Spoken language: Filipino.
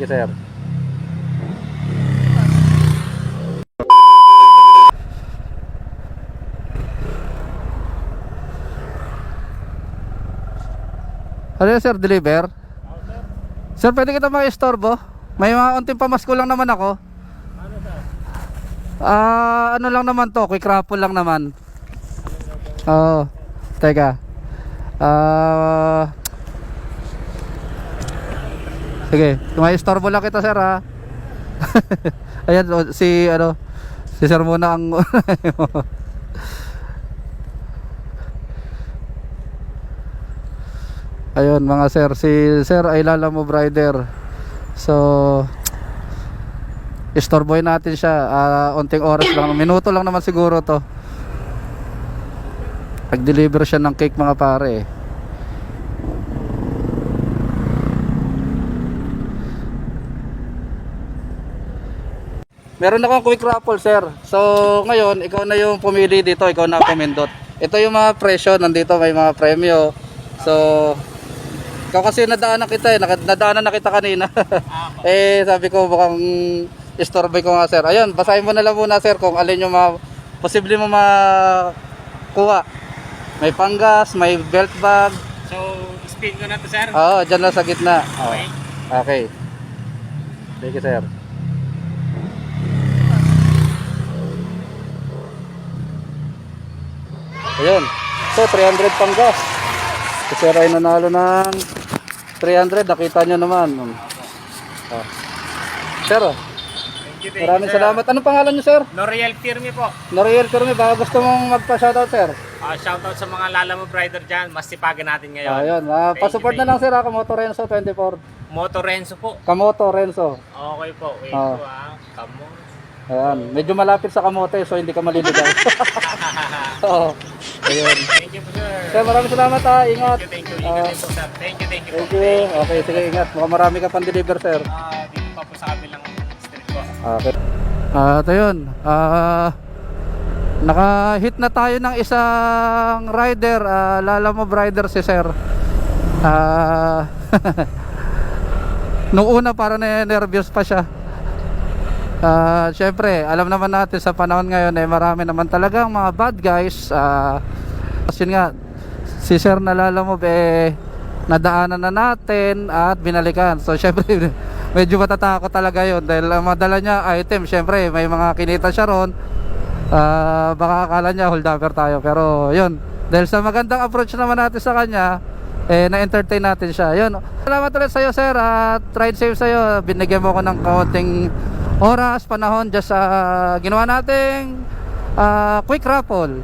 Thank you, sir. Ano yun, sir? Deliver? Sir, pwede kita mag-istorbo? May mga unting pamasko lang naman ako. Ano lang naman to, quick raffle lang naman. Oo. Teka. Sige, may istorbo lang kita, sir, ha. Ayan, si sir muna ang ayun mga sir, si sir ay Lalamove Rider. So istorboy natin siya, unting oras lang, minuto lang naman siguro to. Nag-deliver siya ng cake, mga pare. Meron akong quick raffle, sir. So ngayon, ikaw na yung pumili dito, ikaw na pumindot. Ito yung mga presyo, nandito may mga premyo. So ikaw kasi nadaanan kita, nadaanan na kita kanina. Eh sabi ko mukhang istorboy ko nga, sir. Ayun, basahin mo na lang muna, sir, kung alin yung posible mo makuha. May panggas, may belt bag. So, spin ko na to, sir? Oo, dyan lang sa gitna. Okay. Okay. Thank you, sir. Ayun. So, 300 panggas. Si sir ay nanalo ng 300. Nakita nyo naman. Sir, Thank you, maraming sir. salamat. Anong pangalan nyo, sir? L'Oreal Firme po. Noriel Firme. Baka gusto mong magpa-shoutout, sir. Shoutout sa mga Lalamove Rider dyan. Mas sipagan natin ngayon. Ayun. Thank Pasupport you, na lang, sir. Kamoto Renzo 24. Moto Renzo po. Kamoto Renzo. Okay po. Wait Ah. po, Come on. Ayan. Medyo malapit sa kamote, so hindi ka maliligaw. Oo. Ayun. Thank you po, sir. Sir, maraming salamat, ha. Ingat. Thank you. Ingat din po, sir. Thank you po. Thank you. Okay, sige, ingat. Mukhang marami ka pang deliver, sir. Dito pa po sa kabilang street po. Okay. At ayun, naka-hit na tayo ng isang rider, Lalamove Rider si sir. Nung una parang nervous pa siya. Syempre, alam naman natin sa panahon ngayon marami naman talagang mga bad guys. Kasi nga, si sir na Lalamove nadaanan na natin at binalikan. So syempre medyo matatakot talaga yun dahil madala niya item. Syempre may mga kinita siya ron. Baka akala niya hold upper tayo, pero yun, dahil sa magandang approach naman natin sa kanya, na-entertain natin siya. Yun, salamat ulit sa'yo, sir, at ride safe sa'yo. Binigyan mo ko ng kaunting oras, panahon just sa ginawa nating quick raffle.